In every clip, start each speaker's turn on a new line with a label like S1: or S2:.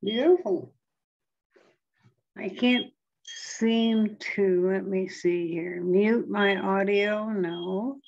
S1: Beautiful. I can't seem to, let me see here, mute my audio, no.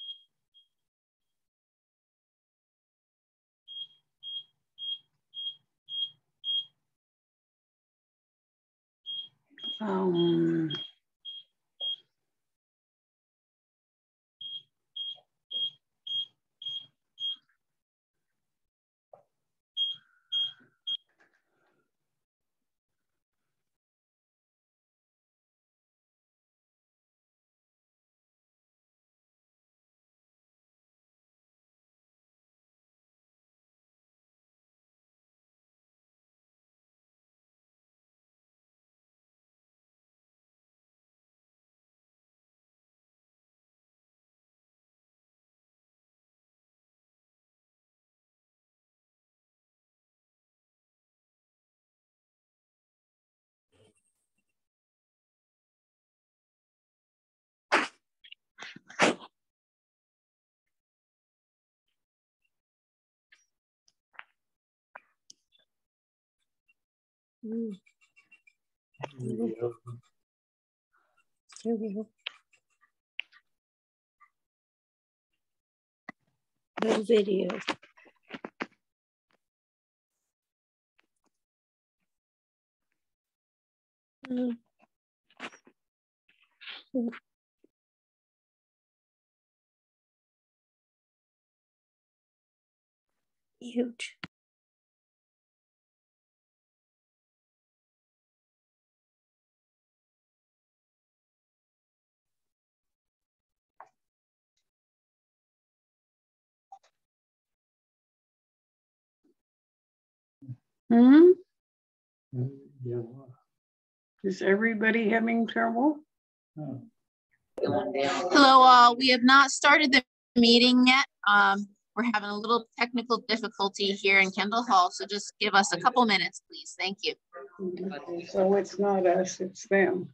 S2: No video. Huge.
S1: Is everybody having trouble?
S3: Hello all, we have not started the meeting yet. We're having a little technical difficulty here in Kendall Hall, so just give us a couple minutes, please. Thank you.
S1: Okay, so it's not us, it's them.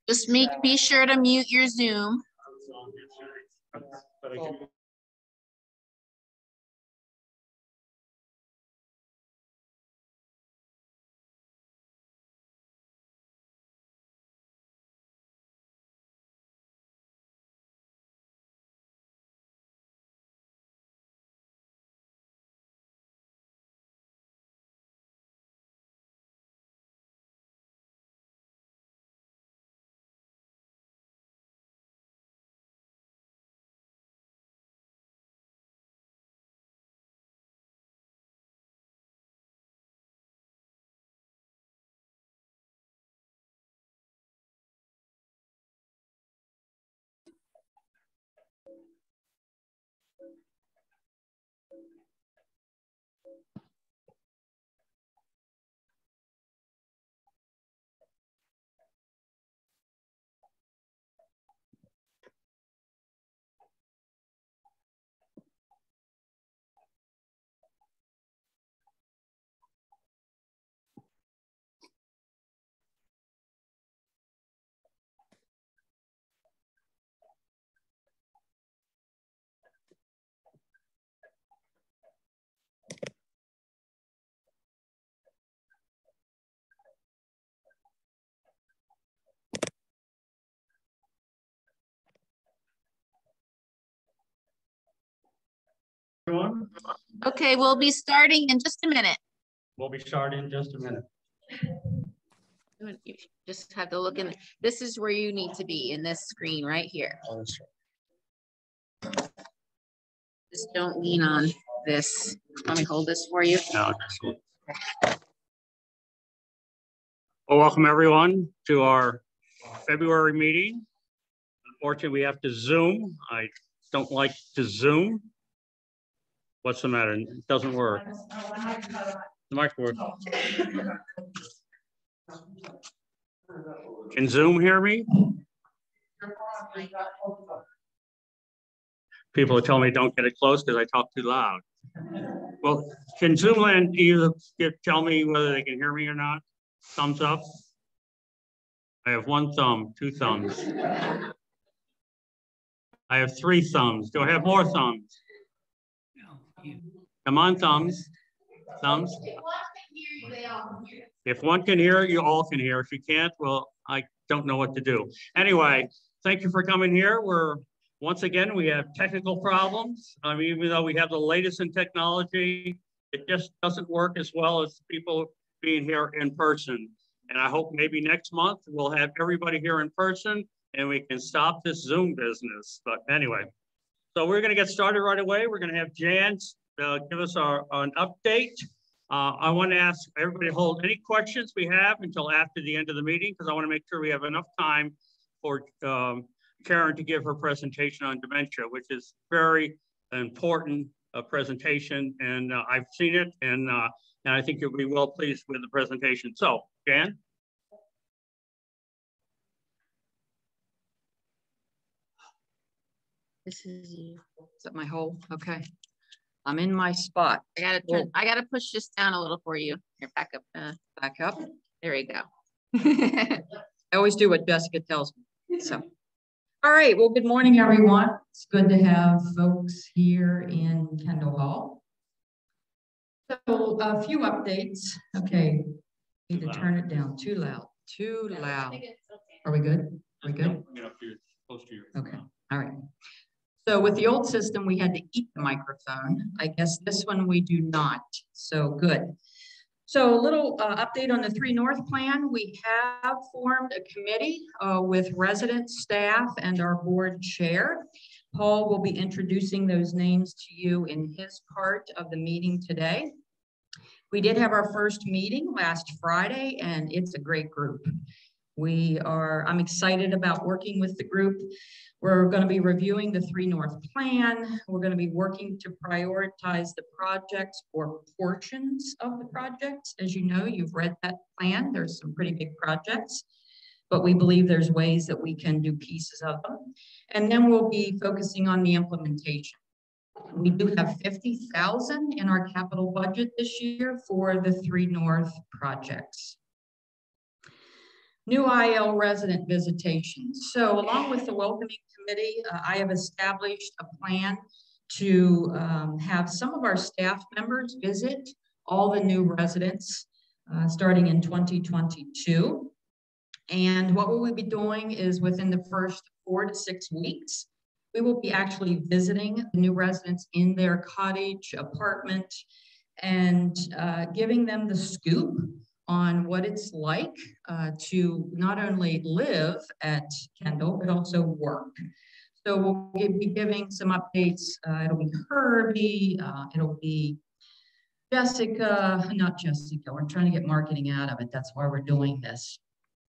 S3: Just be sure to mute your Zoom.
S4: Everyone?
S3: Okay, we'll be starting in just a minute.
S4: We'll be starting in just a minute.
S3: You just have to look in. This is where you need to be, in this screen right here.
S4: Oh, that's right.
S3: Just don't lean on this. Let me hold this for you.
S4: No, well, welcome everyone to our February meeting. Unfortunately, we have to Zoom. I don't like to Zoom. What's the matter? It doesn't work. The mic works. Can Zoom hear me? People are telling me don't get it close because I talk too loud. Well, can Zoomland either tell me whether they can hear me or not? Thumbs up. I have one thumb, two thumbs. I have three thumbs. Do I have more thumbs? Come on, thumbs. Thumbs. If one can hear, you all can hear. If you can't, well, I don't know what to do. Anyway, thank you for coming here. Once again, we have technical problems. I mean, even though we have the latest in technology, it just doesn't work as well as people being here in person. And I hope maybe next month we'll have everybody here in person and we can stop this Zoom business. But anyway, so we're going to get started right away. We're going to have Jan give us an update. I want to ask everybody to hold any questions we have until after the end of the meeting, because I want to make sure we have enough time for Karen to give her presentation on dementia, which is very important presentation. And I've seen it, and I think you'll be well pleased with the presentation. So, Jan?
S5: This is you. Is that my hole? Okay. I'm in my spot.
S3: I gotta push this down a little for you. Here, back up.
S5: Back up.
S3: There you go.
S5: I always do what Jessica tells me. So, all right. Well, good morning, everyone. It's good to have folks here in Kendall Hall. So, a few updates. Okay. Need to turn it down. Too loud. Too loud. Are we good? Are we good? Okay. All right. So with the old system, we had to eat the microphone. I guess this one we do not. So good. So a little update on the 3 North plan. We have formed a committee with resident staff and our board chair. Paul will be introducing those names to you in his part of the meeting today. We did have our first meeting last Friday, and it's a great group. I'm excited about working with the group. We're going to be reviewing the 3 North plan. We're going to be working to prioritize the projects or portions of the projects. As you know, you've read that plan. There's some pretty big projects, but we believe there's ways that we can do pieces of them. And then we'll be focusing on the implementation. We do have $50,000 in our capital budget this year for the 3 North projects. New Il Resident Visitations. So along with the welcoming committee, I have established a plan to have some of our staff members visit all the new residents starting in 2022. And what we will be doing is within the first 4 to 6 weeks, we will be actually visiting the new residents in their cottage, apartment, and giving them the scoop on what it's like to not only live at Kendall, but also work. So we'll be giving some updates. It'll be Herbie, it'll be Jessica, not Jessica, we're trying to get marketing out of it. That's why we're doing this.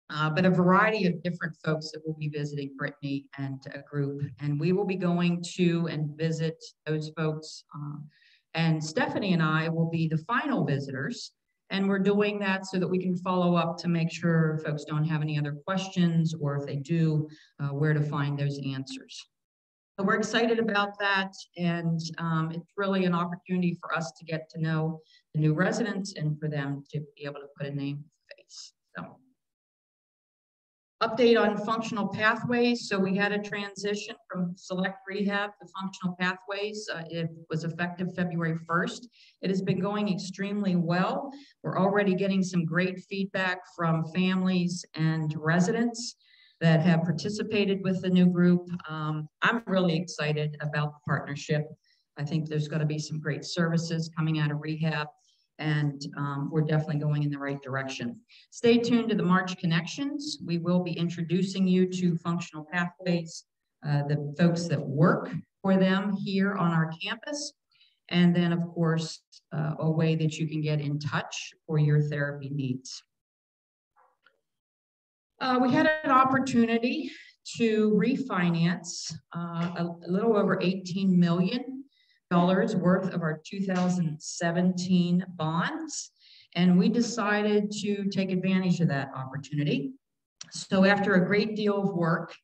S5: But a variety of different folks that will be visiting Brittany and a group. And we will be going to and visit those folks. And Stephanie and I will be the final visitors. And we're doing that so that we can follow up to make sure folks don't have any other questions, or if they do, where to find those answers. So we're excited about that. And it's really an opportunity for us to get to know the new residents and for them to be able to put a name to the face. So. Update on functional pathways. So we had a transition from select rehab to functional pathways. It was effective February 1st. It has been going extremely well. We're already getting some great feedback from families and residents that have participated with the new group. I'm really excited about the partnership. I think there's going to be some great services coming out of rehab. And we're definitely going in the right direction. Stay tuned to the March Connections. We will be introducing you to functional pathways, the folks that work for them here on our campus. And then, of course, a way that you can get in touch for your therapy needs. We had an opportunity to refinance a little over $18 million worth of our 2017 bonds, and we decided to take advantage of that opportunity. So after a great deal of work,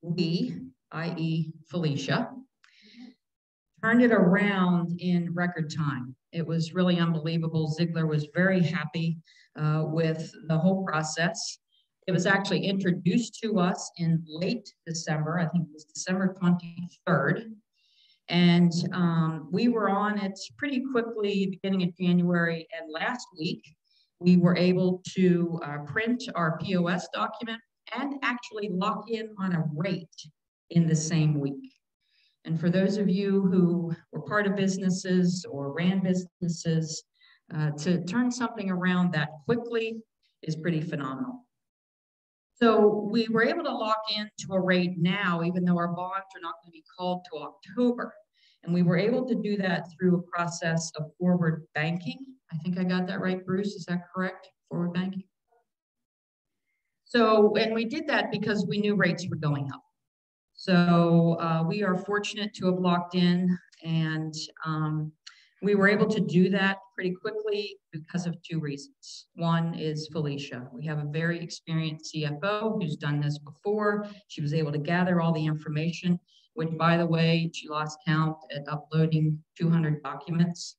S5: we, i.e. Felicia, turned it around in record time. It was really unbelievable. Ziegler was very happy with the whole process. It was actually introduced to us in late December. I think it was December 23rd. And we were on it pretty quickly beginning of January, and last week we were able to print our POS document and actually lock in on a rate in the same week. And for those of you who were part of businesses or ran businesses, to turn something around that quickly is pretty phenomenal. So we were able to lock into a rate now, even though our bonds are not going to be called till October. And we were able to do that through a process of forward banking. I think I got that right, Bruce, is that correct? Forward banking? So, and we did that because we knew rates were going up. So we are fortunate to have locked in, and we were able to do that pretty quickly because of two reasons. One is Felicia. We have a very experienced CFO who's done this before. She was able to gather all the information, which, by the way, she lost count at uploading 200 documents.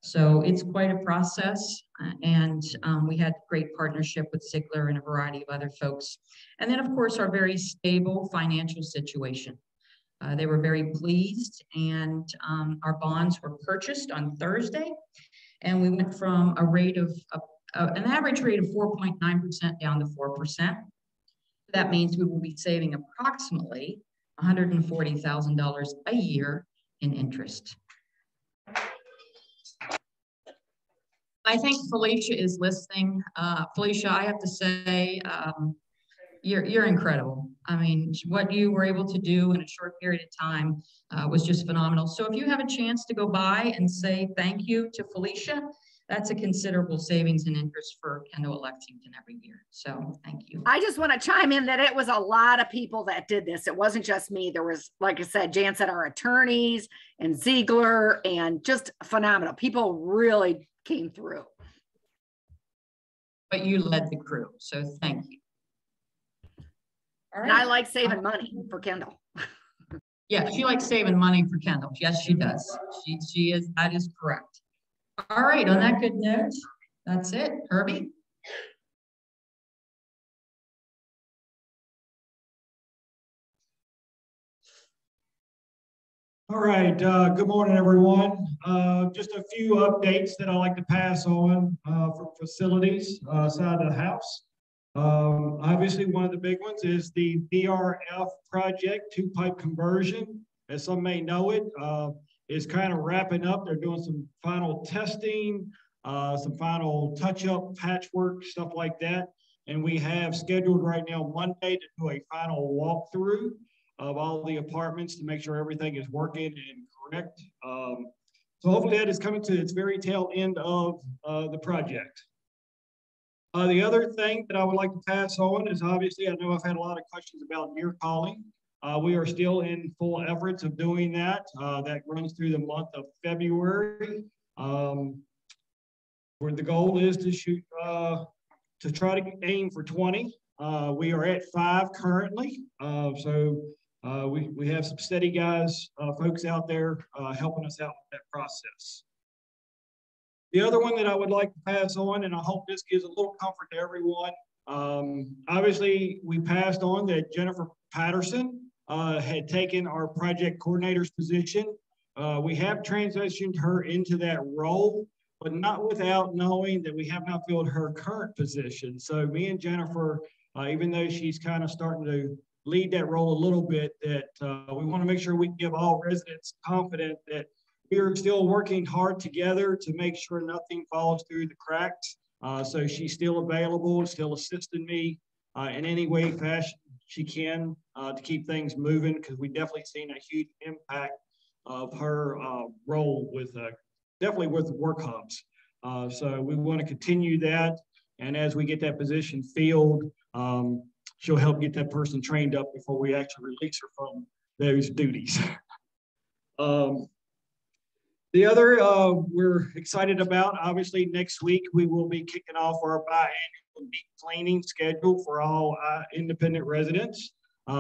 S5: So it's quite a process, and we had great partnership with Ziegler and a variety of other folks. And then, of course, our very stable financial situation. They were very pleased, and our bonds were purchased on Thursday, and we went from a rate of an average rate of 4.9% down to 4%. That means we will be saving approximately $140,000 a year in interest. I think Felicia is listening. Felicia, I have to say, you're incredible. I mean, what you were able to do in a short period of time was just phenomenal. So if you have a chance to go by and say thank you to Felicia, that's a considerable savings in interest for Kendall at Lexington every year. So thank you.
S6: I just want to chime in that it was a lot of people that did this. It wasn't just me. There was, like I said, Jan said, our attorneys and Ziegler, and just phenomenal. People really came through.
S5: But you led the crew, so thank you. All right.
S6: And I like saving money for Kendall.
S5: Yeah, she likes saving money for Kendall. Yes, she does. She is, that is correct. All right, on that good note, that's it. Herbie?
S7: All right, good morning, everyone. Just a few updates that I like to pass on for facilities side of the house. Obviously, one of the big ones is the BRF project, two-pipe conversion. As some may know it, is kind of wrapping up. They're doing some final testing, some final touch-up, patchwork, stuff like that. And we have scheduled right now Monday to do a final walkthrough of all the apartments to make sure everything is working and correct. So hopefully that is coming to its very tail end of the project. The other thing that I would like to pass on is, obviously, I know I've had a lot of questions about deer calling. We are still in full efforts of doing that. That runs through the month of February. Where the goal is to shoot, to try to aim for 20. We are at 5 currently. We have some steady guys, folks out there helping us out with that process. The other one that I would like to pass on, and I hope this gives a little comfort to everyone, obviously we passed on that Jennifer Patterson had taken our project coordinator's position. We have transitioned her into that role, but not without knowing that we have not filled her current position. So me and Jennifer, even though she's kind of starting to lead that role a little bit, that we want to make sure we give all residents confidence that we are still working hard together to make sure nothing falls through the cracks. So she's still available, still assisting me in any way, fashion she can to keep things moving, because we definitely seen a huge impact of her role with definitely with work hubs. So we want to continue that. And as we get that position filled, she'll help get that person trained up before we actually release her from those duties. The other we're excited about, obviously next week we will be kicking off our biannual deep cleaning schedule for all independent residents.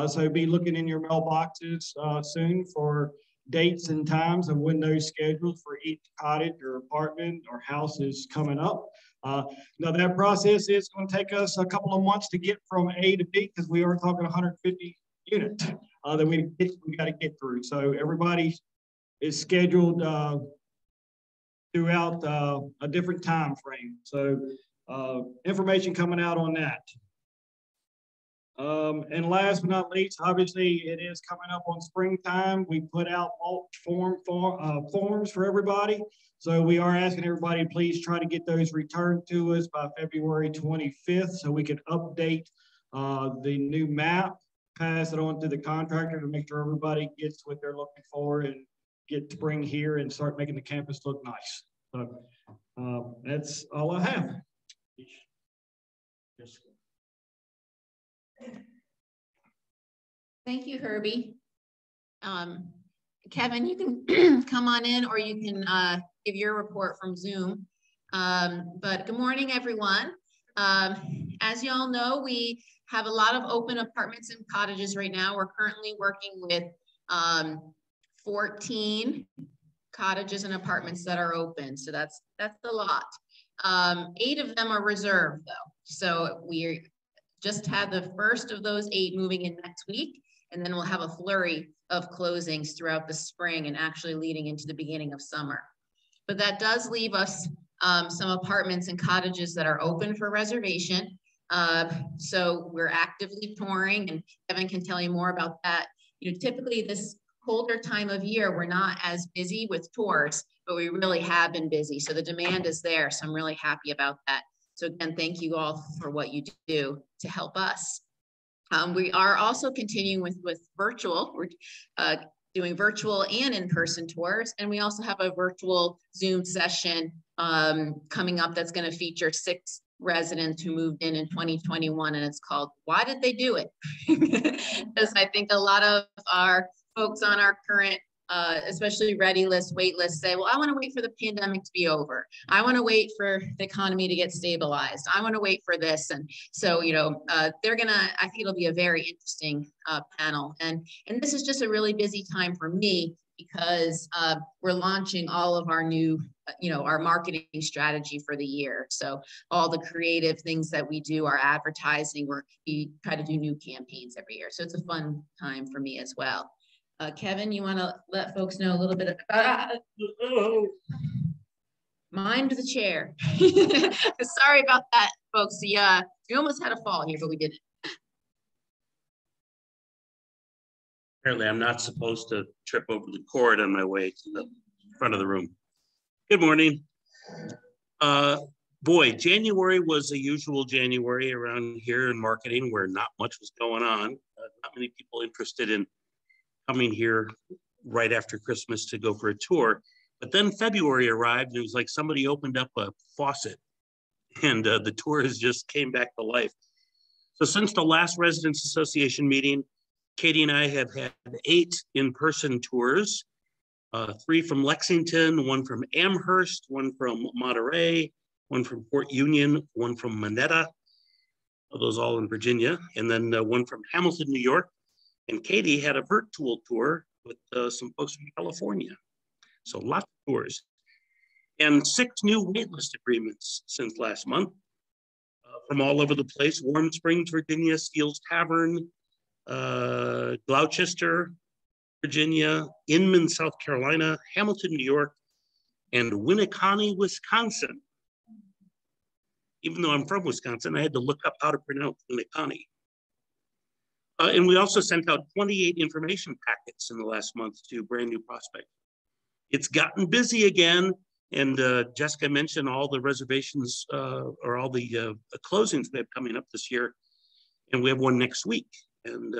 S7: So be looking in your mailboxes soon for dates and times of when those schedules for each cottage or apartment or house is coming up. Now that process is going to take us a couple of months to get from A to B, because we are talking 150 units that we got to get through. So everybody is scheduled throughout a different time frame. So information coming out on that. And last but not least, obviously it is coming up on springtime. We put out forms for everybody. So we are asking everybody to please try to get those returned to us by February 25th so we can update the new map, pass it on to the contractor to make sure everybody gets what they're looking for and get spring here and start making the campus look nice. So that's all I have.
S3: Thank you, Herbie. Kevin, you can come on in, or you can give your report from Zoom. But good morning, everyone. As you all know, we have a lot of open apartments and cottages right now. We're currently working with 14 cottages and apartments that are open. So that's a lot. 8 of them are reserved though. So we just had the first of those 8 moving in next week, and then we'll have a flurry of closings throughout the spring and actually leading into the beginning of summer. But that does leave us some apartments and cottages that are open for reservation. So we're actively touring, and Kevin can tell you more about that. You know, typically this colder time of year, we're not as busy with tours, but we really have been busy. So the demand is there. So I'm really happy about that. So again, thank you all for what you do to help us. We are also continuing with virtual. We're doing virtual and in-person tours. And we also have a virtual Zoom session coming up that's going to feature 6 residents who moved in 2021. And it's called, Why Did They Do It? Because I think a lot of our folks on our current especially ready list, wait list, say, well, I want to wait for the pandemic to be over. I want to wait for the economy to get stabilized. I want to wait for this. And so, you know, they're going to, I think it'll be a very interesting panel. And this is just a really busy time for me because we're launching all of our new, you know, our marketing strategy for the year. So all the creative things that we do, our advertising, we try to do new campaigns every year. So it's a fun time for me as well. Kevin, you want to let folks know a little bit about, mind the chair. Sorry about that, folks. We almost had a fall here, but we didn't.
S4: Apparently I'm not supposed to trip over the cord on my way to the front of the room. Good morning. Boy, January was a usual January around here in marketing where not much was going on. Not many people interested in coming here right after Christmas to go for a tour. But then February arrived and it was like somebody opened up a faucet and the tours just came back to life. So since the last Residents Association meeting, Katie and I have had 8 in-person tours, 3 from Lexington, 1 from Amherst, 1 from Monterey, 1 from Port Union, 1 from Monetta, those all in Virginia, and then 1 from Hamilton, New York. And Katie had a virtual tour with some folks from California. So lots of tours. And 6 new waitlist agreements since last month from all over the place. Warm Springs, Virginia, Steele's Tavern, Gloucester, Virginia, Inman, South Carolina, Hamilton, New York, and Winneconne, Wisconsin. Even though I'm from Wisconsin, I had to look up how to pronounce Winneconne. And we also sent out 28 information packets in the last month to brand new prospects. It's gotten busy again. And Jessica mentioned all the reservations or all the closings we have coming up this year. And we have one next week. And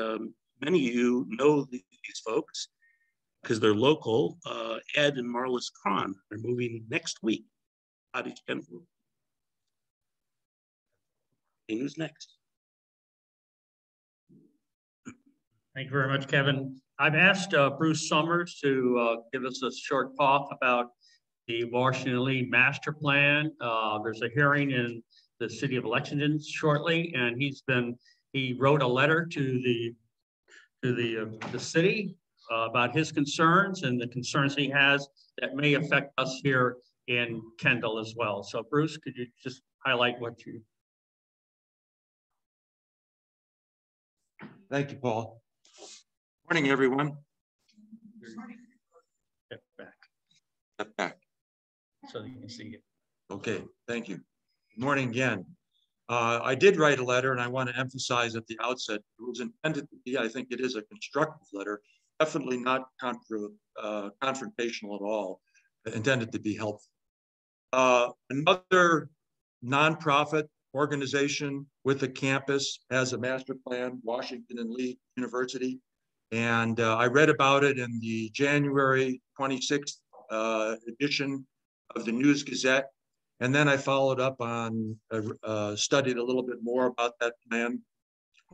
S4: many of you know these folks because they're local. Ed and Marlis Cron are moving next week. Cottage Kenwood. Who's next? Thank you very much, Kevin. I've asked Bruce Summers to give us a short talk about the Washington Lee Master Plan. There's a hearing in the city of Lexington shortly, and he wrote a letter to the city about his concerns and the concerns he has that may affect us here in Kendall as well. So Bruce, could you just highlight what you...
S8: Thank you, Paul. Morning, everyone.
S4: Step back
S8: Step back.
S4: so you can see it.
S8: Okay, thank you. Good morning again. I did write a letter, and I want to emphasize at the outset, it was intended to be, I think it is a constructive letter, definitely not confrontational at all, intended to be helpful. Another nonprofit organization with a campus has a master plan, Washington and Lee University. And I read about it in the January 26th edition of the News Gazette. And then I followed up on, studied a little bit more about that plan,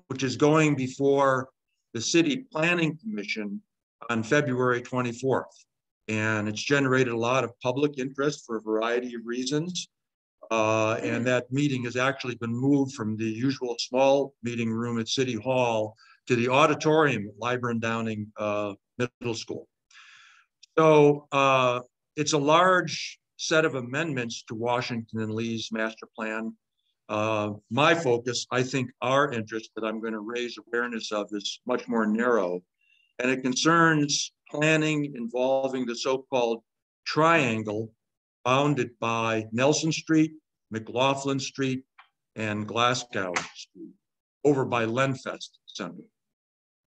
S8: which is going before the City Planning Commission on February 24th. And it's generated a lot of public interest for a variety of reasons. And that meeting has actually been moved from the usual small meeting room at City Hall to the auditorium at Liber and Downing Middle School. So it's a large set of amendments to Washington and Lee's master plan. My focus, I think our interest that I'm going to raise awareness of is much more narrow, and it concerns planning involving the so-called triangle bounded by Nelson Street, McLaughlin Street, and Glasgow Street over by Lenfest Center.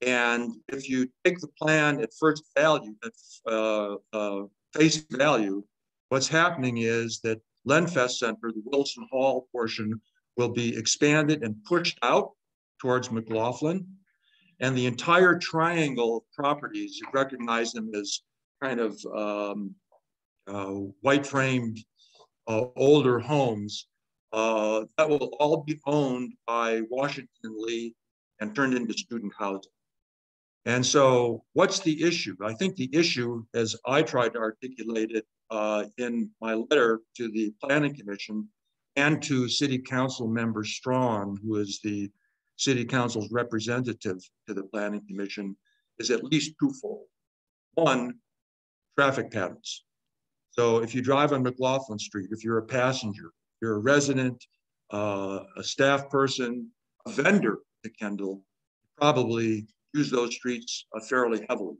S8: And if you take the plan at first value, at face value, what's happening is that Lenfest Center, the Wilson Hall portion, will be expanded and pushed out towards McLaughlin. And the entire triangle of properties, you recognize them as kind of white framed older homes, that will all be owned by Washington and Lee and turned into student housing. And so what's the issue? I think the issue, as I tried to articulate it in my letter to the Planning Commission and to City Council member Strong, who is the City Council's representative to the Planning Commission, is at least twofold. One, traffic patterns. So if you drive on McLaughlin Street, if you're a passenger, you're a resident, a staff person, a vendor at Kendall, probably use those streets fairly heavily.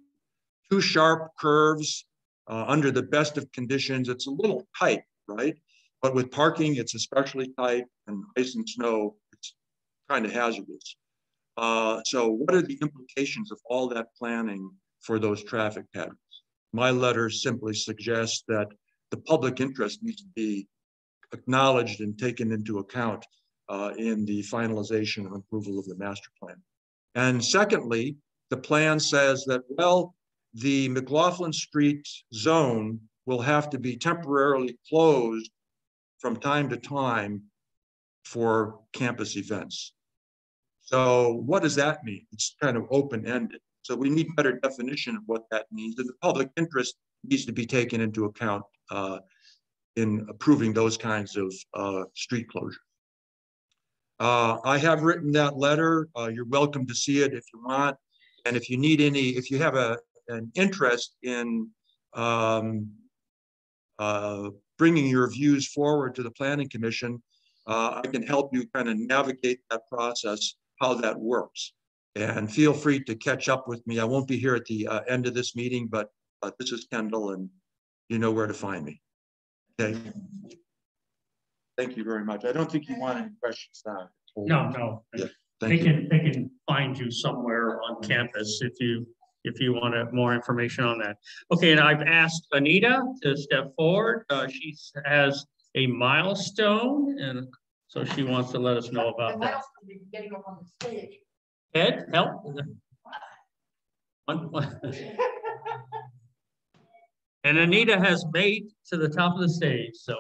S8: Two sharp curves under the best of conditions. It's a little tight, right? But with parking, it's especially tight, and ice and snow, it's kind of hazardous. So what are the implications of all that planning for those traffic patterns? My letter simply suggests that the public interest needs to be acknowledged and taken into account in the finalization and approval of the master plan. And secondly, the plan says that, well, the McLaughlin Street zone will have to be temporarily closed from time to time for campus events. So what does that mean? It's kind of open-ended. So we need better definition of what that means. And the public interest needs to be taken into account in approving those kinds of street closures. I have written that letter. You're welcome to see it if you want. And if you need any, if you have an interest in bringing your views forward to the Planning Commission, I can help you kind of navigate that process, how that works. And feel free to catch up with me. I won't be here at the end of this meeting, but this is Kendall, and you know where to find me. Okay. Thank you very much. I don't think you want any questions now.
S4: No.
S8: Yeah,
S4: they can find you somewhere on campus if you want more information on that. Okay, and I've asked Anita to step forward. She has a milestone, and so she wants to let us know about that.
S9: Getting up on the stage.
S4: Ed, help. And Anita has made to the top of the stage, so.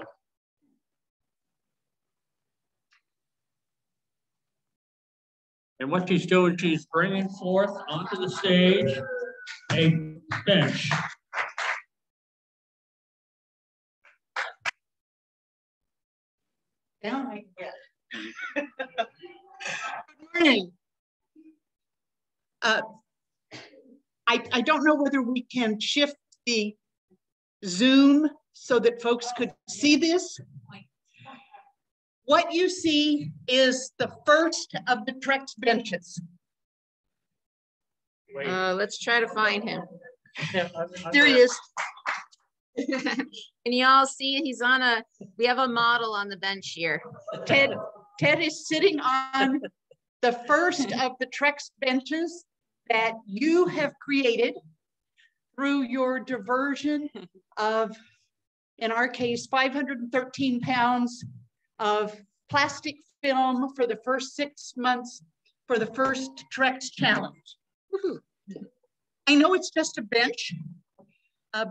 S4: And what she's doing, she's bringing forth onto the stage a bench.
S9: Down I can get. Good morning.
S10: I don't know whether we can shift the Zoom so that folks could see this. What you see is the first of the Trex benches.
S3: Let's try to find him.
S10: There he is.
S3: Can you all see he's on we have a model on the bench here.
S10: Ted is sitting on the first of the Trex benches that you have created through your diversion of, in our case, 513 pounds of plastic film for the first 6 months for the first Trex challenge. I know it's just a bench, but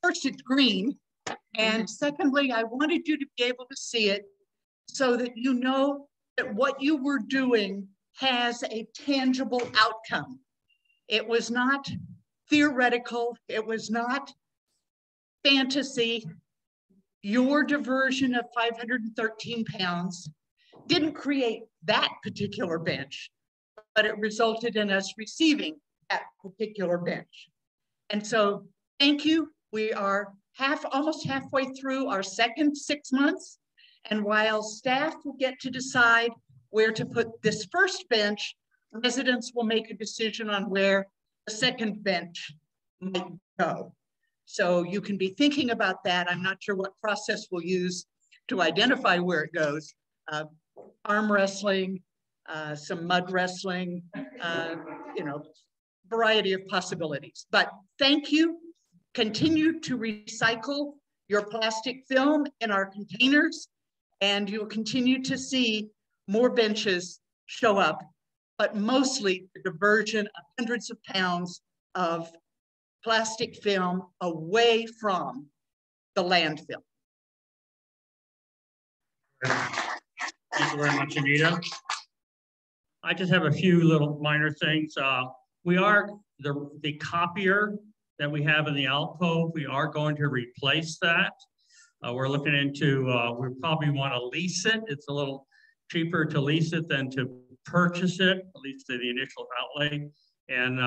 S10: first it's green. And secondly, I wanted you to be able to see it so that you know that what you were doing has a tangible outcome. It was not theoretical. It was not fantasy. Your diversion of 513 pounds didn't create that particular bench, but it resulted in us receiving that particular bench. And so thank you. We are almost halfway through our second 6 months. And while staff will get to decide where to put this first bench, residents will make a decision on where the second bench might go. So you can be thinking about that. I'm not sure what process we'll use to identify where it goes. Arm wrestling, some mud wrestling, you know, variety of possibilities. But thank you. Continue to recycle your plastic film in our containers, and you'll continue to see more benches show up, but mostly the diversion of hundreds of pounds of plastic film away from the landfill.
S4: Thank you very much, Anita. I just have a few little minor things. We are, the copier that we have in the alcove, we are going to replace that. We're looking into, we probably want to lease it. It's a little cheaper to lease it than to purchase it, at least the initial outlay. And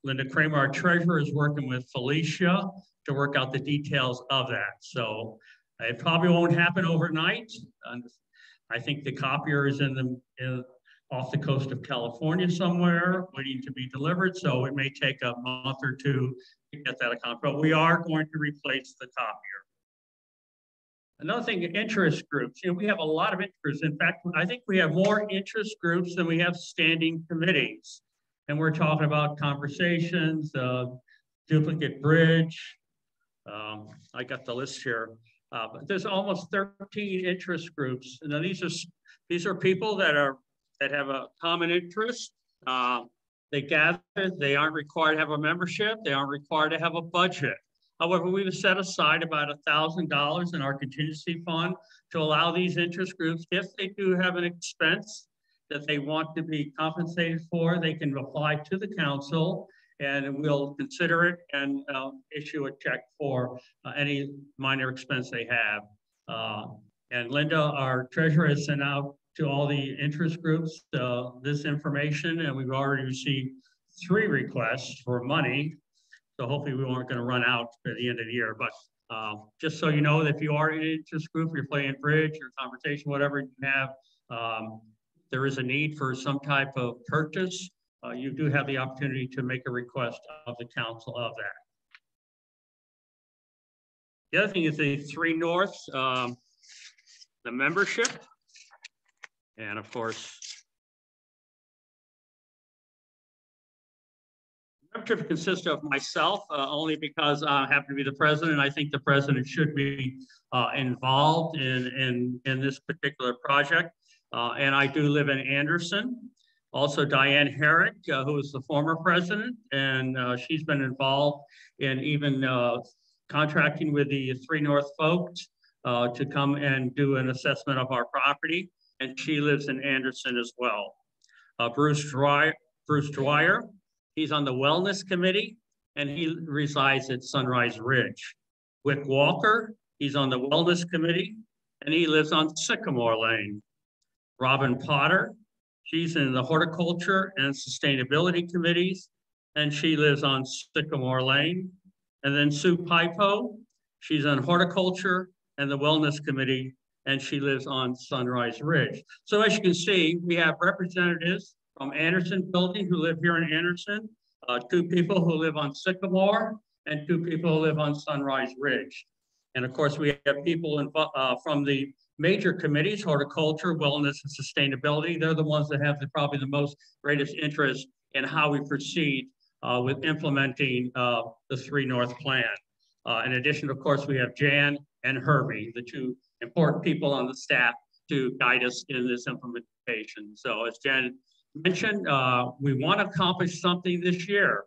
S4: Linda Kramer, our treasurer, is working with Felicia to work out the details of that. So it probably won't happen overnight. I think the copier is off the coast of California somewhere, waiting to be delivered. So it may take a month or two to get that accomplished, but we are going to replace the copier. Another thing, interest groups. You know, we have a lot of interest. In fact, I think we have more interest groups than we have standing committees. And we're talking about conversations, duplicate bridge. I got the list here. But there's almost 13 interest groups. And these are people that have a common interest. They gather, they aren't required to have a membership. They aren't required to have a budget. However, we've set aside about $1,000 in our contingency fund to allow these interest groups, if they do have an expense that they want to be compensated for, they can apply to the council and we'll consider it and issue a check for any minor expense they have. And Linda, our treasurer, has sent out to all the interest groups this information, and we've already received 3 requests for money. So hopefully we aren't going to run out at the end of the year. But just so you know, that if you are in an interest group, you're playing bridge or conversation, whatever you have, there is a need for some type of purchase. You do have the opportunity to make a request of the council of that. The other thing is the 3 North, the membership. And of course, membership consists of myself, only because I happen to be the president. I think the president should be involved in this particular project. And I do live in Anderson. Also, Diane Herrick, who is the former president, and she's been involved in even contracting with the 3 North folks to come and do an assessment of our property. And she lives in Anderson as well. Bruce Dwyer, he's on the Wellness Committee, and he resides at Sunrise Ridge. Wick Walker, he's on the Wellness Committee, and he lives on Sycamore Lane. Robin Potter, she's in the Horticulture and Sustainability Committees, and she lives on Sycamore Lane. And then Sue Pipo, she's on Horticulture and the Wellness Committee, and she lives on Sunrise Ridge. So as you can see, we have representatives from Anderson Building who live here in Anderson, 2 people who live on Sycamore, and 2 people who live on Sunrise Ridge. And of course, we have people from the major committees, horticulture, wellness, and sustainability. They're the ones that have probably the most greatest interest in how we proceed with implementing the 3 North plan. In addition, of course, we have Jan and Herbie, the 2 important people on the staff to guide us in this implementation. So as Jan mentioned, we want to accomplish something this year.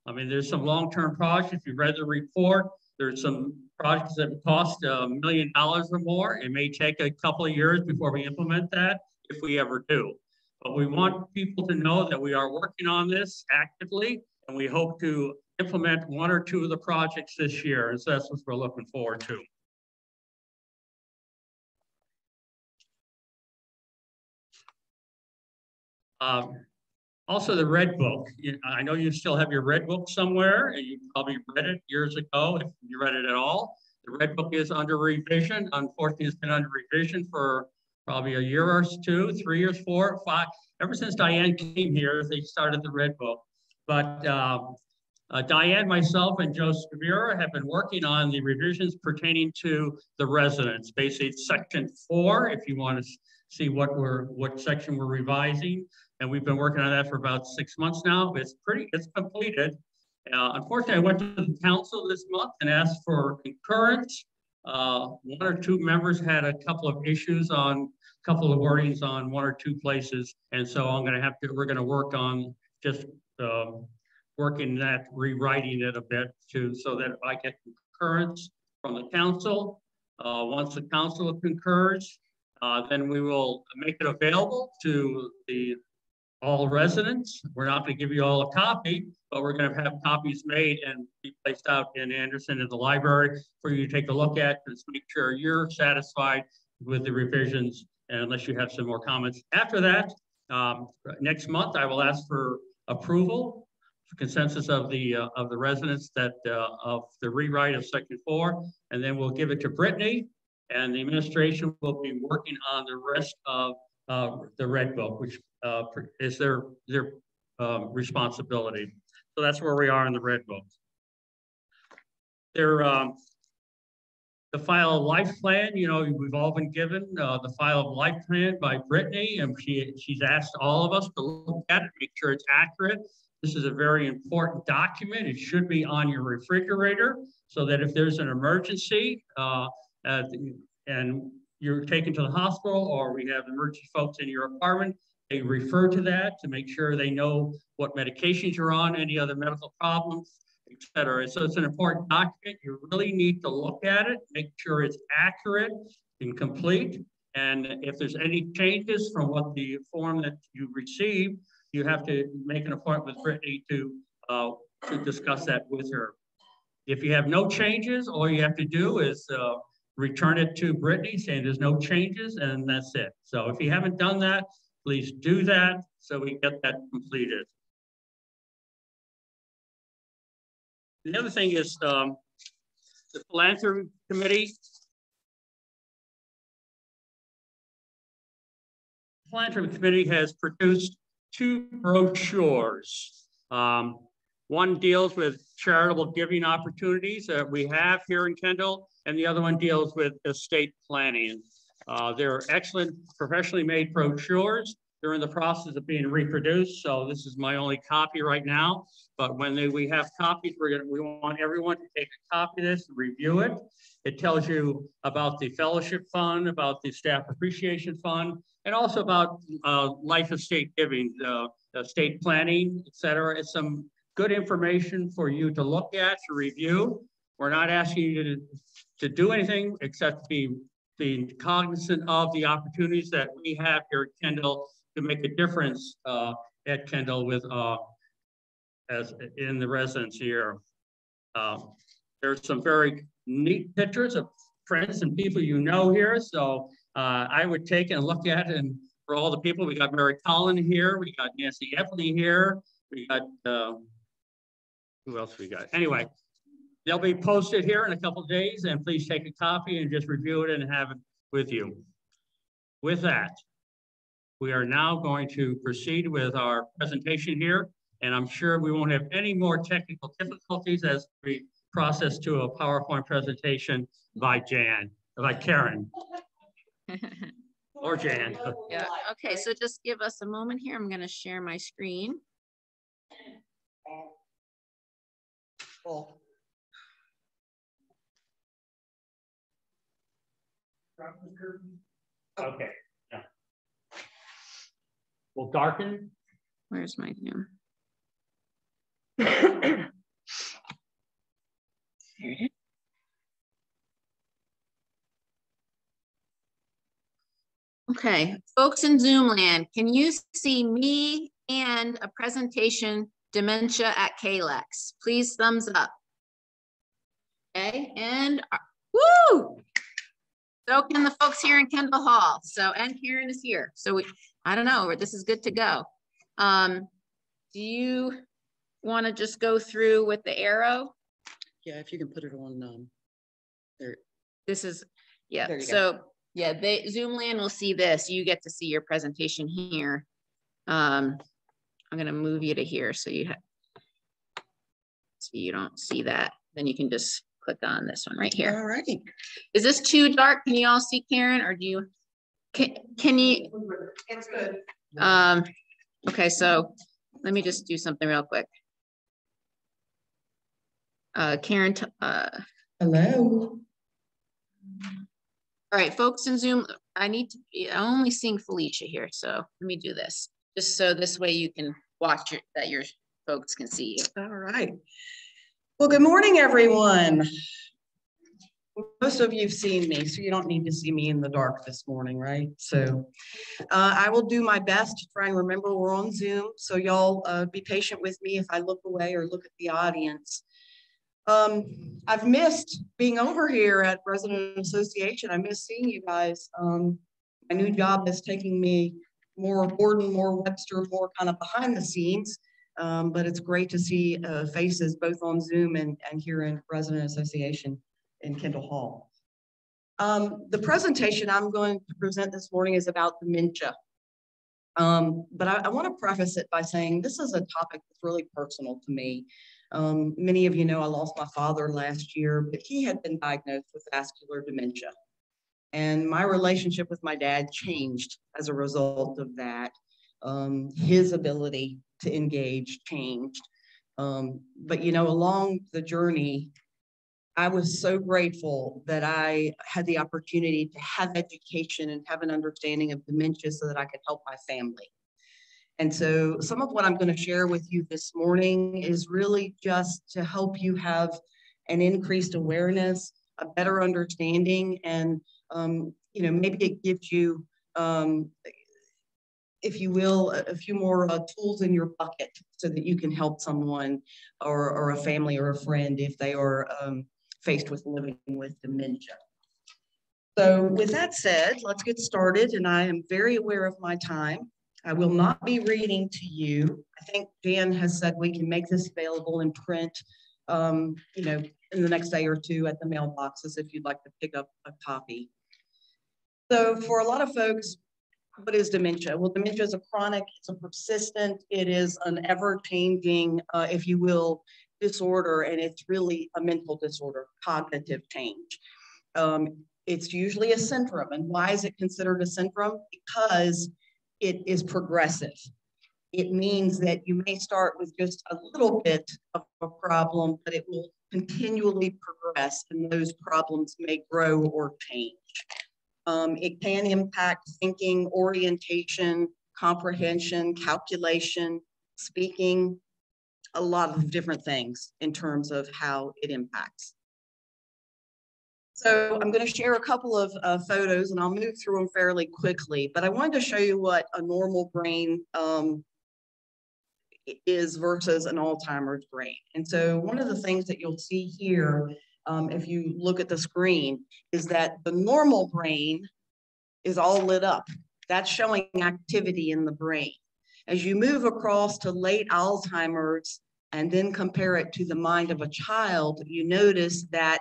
S4: I mean, there's some long-term projects. If you read the report, there's some projects that cost $1 million or more. It may take a couple of years before we implement that, if we ever do. But we want people to know that we are working on this actively, and we hope to implement 1 or 2 of the projects this year. And so that's what we're looking forward to. Also, the Red Book. I know you still have your Red Book somewhere, and you probably read it years ago, if you read it at all. The Red Book is under revision. Unfortunately, it's been under revision for probably a year or 2, 3 years, 4, 5. Ever since Diane came here, they started the Red Book. But Diane, myself, and Joe Scavira have been working on the revisions pertaining to the residents. Basically, it's section 4, if you want to see what section we're revising. And we've been working on that for about 6 months now. It's completed. Unfortunately, I went to the council this month and asked for concurrence. 1 or 2 members had a couple of issues on a couple of wordings on 1 or 2 places. And so we're going to work on just working that, rewriting it a bit so that I get concurrence from the council. Once the council concurs, then we will make it available to all residents. We're not going to give you all a copy, but we're going to have copies made and be placed out in Anderson in the library for you to take a look at to make sure you're satisfied with the revisions, and unless you have some more comments. After that, next month, I will ask for approval, for consensus of the residents of the rewrite of section 4, and then we'll give it to Brittany, and the administration will be working on the rest of the Red Book, which is their responsibility. So that's where we are in the Red Book. The file of life plan, we've all been given the file of life plan by Brittany, and she's asked all of us to look at it, make sure it's accurate. This is a very important document. It should be on your refrigerator so that if there's an emergency and you're taken to the hospital, or we have emergency folks in your apartment, they refer to that to make sure they know what medications you're on, any other medical problems, etc. So it's an important document. You really need to look at it, make sure it's accurate and complete. And if there's any changes from what the form that you received, you have to make an appointment with Brittany to discuss that with her. If you have no changes, all you have to do is return it to Brittany saying there's no changes, and that's it. So if you haven't done that, please do that so we get that completed. The other thing is the Philanthropy Committee. The Philanthropy Committee has produced 2 brochures. One deals with charitable giving opportunities that we have here in Kendall, and the other one deals with estate planning. They're excellent, professionally made brochures. They're in the process of being reproduced, so this is my only copy right now. But when we have copies, we want everyone to take a copy of this and review it. It tells you about the fellowship fund, about the staff appreciation fund, and also about life estate giving, estate planning, etc. It's some good information for you to look at, to review. We're not asking you to do anything except be cognizant of the opportunities that we have here at Kendall to make a difference at Kendall with as in the residents here. There's some very neat pictures of friends and people you know here. So I would take and look at it, and for all the people, we got Mary Collin here, we got Nancy Eppley here, we got Who else we got? Anyway, they'll be posted here in a couple of days, and please take a copy and just review it and have it with you. With that, we are now going to proceed with our presentation here, and I'm sure we won't have any more technical difficulties as we process to a PowerPoint presentation by Karen. Or Jan.
S3: Yeah, okay, so just give us a moment here. I'm gonna share my screen.
S4: Okay. Yeah. We'll darken.
S3: Where's my Zoom? There it is. Okay, folks in Zoom land, can you see me and a presentation, Dementia at KLEX? Please thumbs up. Okay, and woo! So can the folks here in Kendall Hall. So, and Karen is here. So I don't know, this is good to go. Do you want to just go through with the arrow?
S9: Yeah, if you can put it on there.
S3: This is, yeah,
S9: There you
S3: so
S9: go.
S3: yeah, Zoom land will see this. You get to see your presentation here. I'm gonna move you to here so you don't see that. Then you can just click on this one right here.
S9: All righty.
S3: Is this too dark? Can you all see Karen, or do you, can you?
S9: It's good.
S3: Okay, so let me just do something real quick. Karen,
S9: Hello.
S3: all right, folks in Zoom, I'm only seeing Felicia here, so let me do this. Just so this way you can watch it, that your folks can see you.
S9: All right. Well, good morning, everyone. Most of you have seen me, so you don't need to see me in the dark this morning, right? So I will do my best to try and remember we're on Zoom, so y'all be patient with me if I look away or look at the audience. I've missed being over here at Resident Association. I miss seeing you guys. My new job is taking me more Borden, more Webster, more kind of behind the scenes. But it's great to see faces both on Zoom and here in Resident Association in Kendall Hall. The presentation I'm going to present this morning is about dementia. But I want to preface it by saying this is a topic that's really personal to me. Many of you know I lost my father last year, but he had been diagnosed with vascular dementia. And my relationship with my dad changed as a result of that. His ability to engage changed. But you know, along the journey, I was so grateful that I had the opportunity to have education and have an understanding of dementia so that I could help my family. And so some of what I'm going to share with you this morning is really just to help you have an increased awareness, a better understanding, and you know, maybe it gives you, if you will, a few more tools in your bucket so that you can help someone or a family or a friend if they are faced with living with dementia. So with that said, let's get started. And I am very aware of my time. I will not be reading to you. I think Jan has said we can make this available in print, you know, in the next day or two at the mailboxes if you'd like to pick up a copy. So for a lot of folks, what is dementia? Well, dementia is a chronic, it's a persistent, it is an ever-changing, if you will, disorder, and it's really a mental disorder, cognitive change. It's usually a syndrome. And why is it considered a syndrome? Because it is progressive. It means that you may start with just a little bit of a problem, but it will continually progress, and those problems may grow or change. It can impact thinking, orientation, comprehension, calculation, speaking, a lot of different things in terms of how it impacts. So I'm going to share a couple of photos, and I'll move through them fairly quickly, but I wanted to show you what a normal brain is versus an Alzheimer's brain. And so one of the things that you'll see here, if you look at the screen, is that the normal brain is all lit up. That's showing activity in the brain. As you move across to late Alzheimer's, and then compare it to the mind of a child, you notice that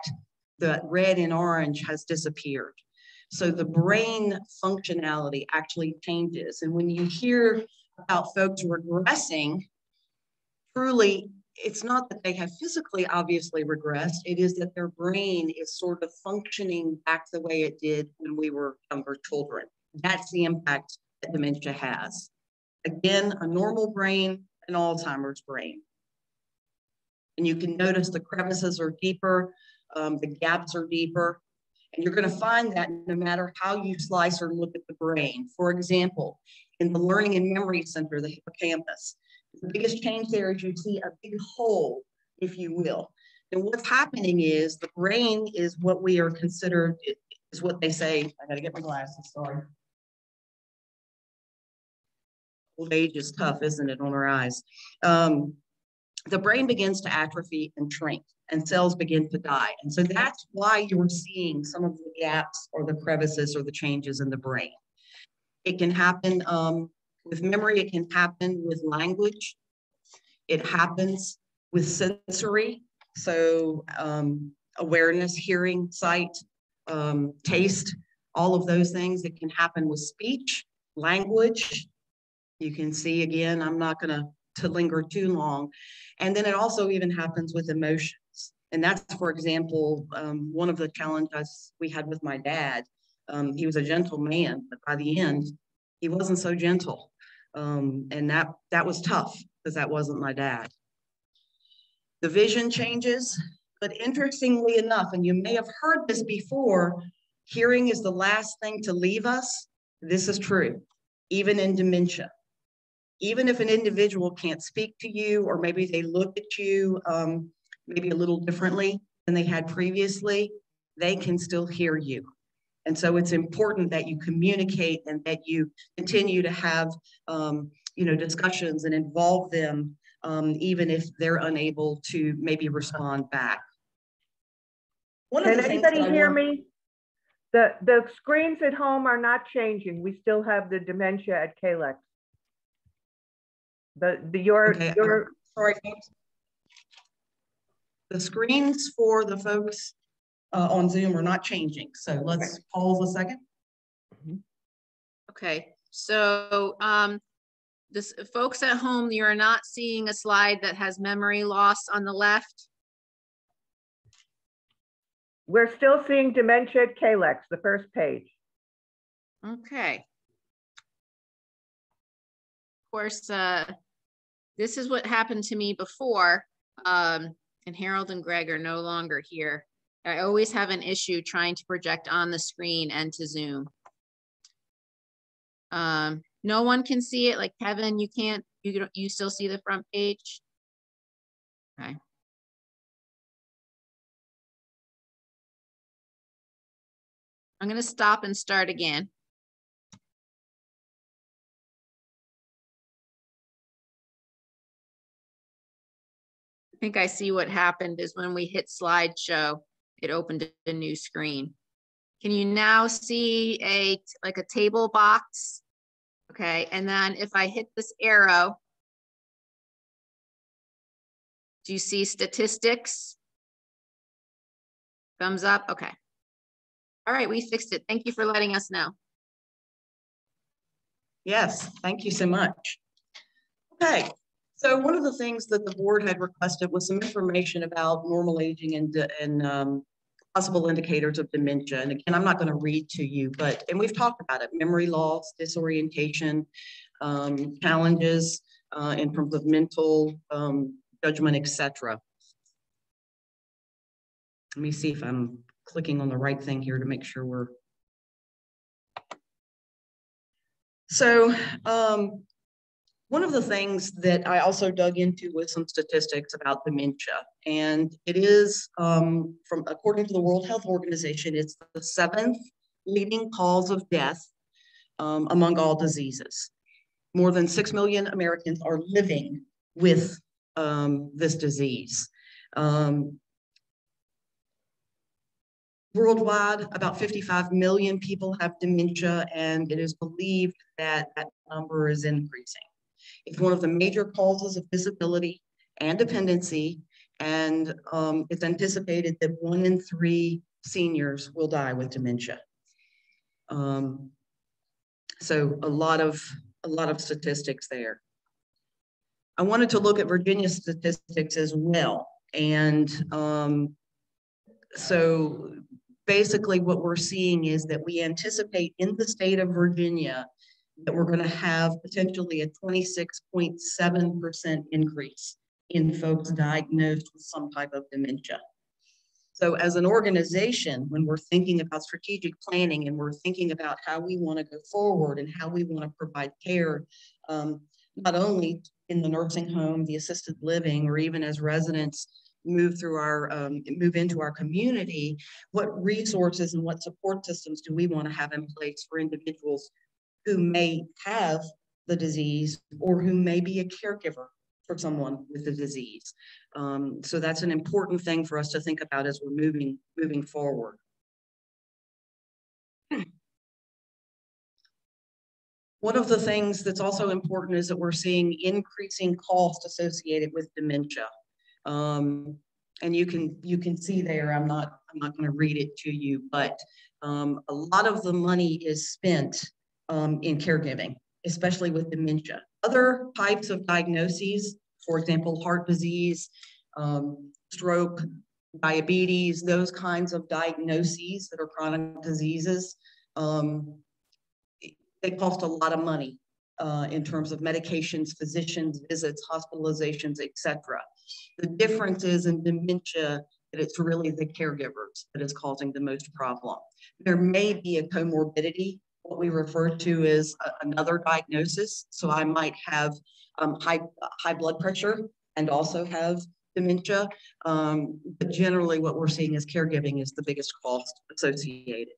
S9: the red and orange has disappeared. So the brain functionality actually changes. And when you hear about folks regressing, truly, it's not that they have physically obviously regressed, it is that their brain is sort of functioning back the way it did when we were younger children. That's the impact that dementia has. Again, a normal brain, an Alzheimer's brain. And you can notice the crevices are deeper, the gaps are deeper, and you're going to find that no matter how you slice or look at the brain. For example, in the learning and memory center, the hippocampus, the biggest change there is you see a big hole, if you will. And what's happening is the brain is what we are considered, is what they say, I got to get my glasses, sorry. Old age is tough, isn't it, on our eyes? The brain begins to atrophy and shrink, and cells begin to die. And so that's why you're seeing some of the gaps or the crevices or the changes in the brain. It can happen with memory, it can happen with language. It happens with sensory, so awareness, hearing, sight, taste, all of those things. It can happen with speech, language. You can see, again, I'm not going to linger too long. And then it also even happens with emotions. And that's, for example, one of the challenges we had with my dad. He was a gentle man, but by the end, he wasn't so gentle. And that was tough because that wasn't my dad. The vision changes, but interestingly enough, and you may have heard this before, hearing is the last thing to leave us. This is true, even in dementia. Even if an individual can't speak to you, or maybe they look at you maybe a little differently than they had previously, they can still hear you. And so it's important that you communicate and that you continue to have discussions and involve them, even if they're unable to maybe respond back.
S11: Can anybody hear me? The screens at home are not changing. We still have the dementia at KLEX.
S9: Sorry, folks. The screens for the folks on Zoom are not changing. So let's pause a second.
S3: Okay, so folks at home, you're not seeing a slide that has memory loss on the left?
S11: We're still seeing dementia at KLEX, the first page.
S3: Okay. Of course, this is what happened to me before, and Harold and Greg are no longer here. I always have an issue trying to project on the screen and to Zoom. No one can see it, like Kevin, you can't, you still see the front page? Okay. I'm gonna stop and start again. I think I see what happened is when we hit slideshow, it opened a new screen. Can you now see like a table box? Okay, and then if I hit this arrow, do you see statistics? Thumbs up, okay. All right, we fixed it. Thank you for letting us know.
S9: Yes, thank you so much. Okay, so one of the things that the board had requested was some information about normal aging and possible indicators of dementia. And again, I'm not going to read to you, and we've talked about it, memory loss, disorientation, challenges in terms of mental judgment, etc. Let me see if I'm clicking on the right thing here to make sure we're. So one of the things that I also dug into was some statistics about dementia, and it is according to the World Health Organization, it's the 7th leading cause of death among all diseases. More than 6 million Americans are living with this disease. Worldwide, about 55 million people have dementia, and it is believed that that number is increasing. It's one of the major causes of disability and dependency. And it's anticipated that 1 in 3 seniors will die with dementia. So a lot of statistics there. I wanted to look at Virginia's statistics as well. And so basically what we're seeing is that we anticipate in the state of Virginia that we're going to have potentially a 26.7% increase in folks diagnosed with some type of dementia. So as an organization, when we're thinking about strategic planning and we're thinking about how we want to go forward and how we want to provide care, not only in the nursing home, the assisted living, or even as residents move through our move into our community, what resources and what support systems do we want to have in place for individuals who may have the disease or who may be a caregiver for someone with the disease. So that's an important thing for us to think about as we're moving forward. One of the things that's also important is that we're seeing increasing cost associated with dementia. And you can see there, I'm not going to read it to you, but a lot of the money is spent in caregiving, especially with dementia. Other types of diagnoses, for example, heart disease, stroke, diabetes, those kinds of diagnoses that are chronic diseases, they cost a lot of money in terms of medications, physicians, visits, hospitalizations, etc. The difference is in dementia that it's really the caregivers that is causing the most problem. There may be a comorbidity, what we refer to as another diagnosis. So I might have high blood pressure and also have dementia. But generally what we're seeing is caregiving is the biggest cost associated.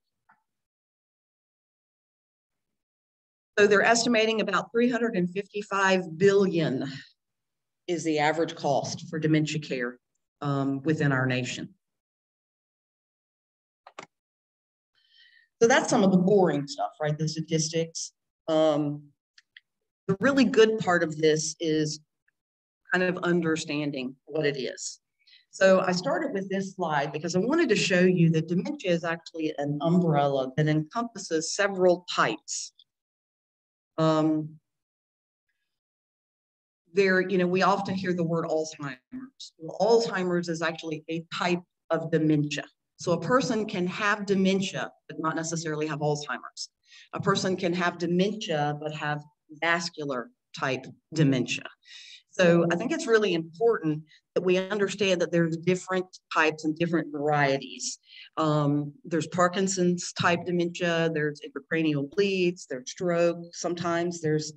S9: So they're estimating about $355 billion is the average cost for dementia care within our nation. So that's some of the boring stuff, right? The statistics. The really good part of this is kind of understanding what it is. So I started with this slide because I wanted to show you that dementia is actually an umbrella that encompasses several types. We often hear the word Alzheimer's. Well, Alzheimer's is actually a type of dementia. So a person can have dementia, but not necessarily have Alzheimer's. A person can have dementia, but have vascular type dementia. So I think it's really important that we understand that there's different types and different varieties. There's Parkinson's type dementia, there's intracranial bleeds, there's stroke. Sometimes there's,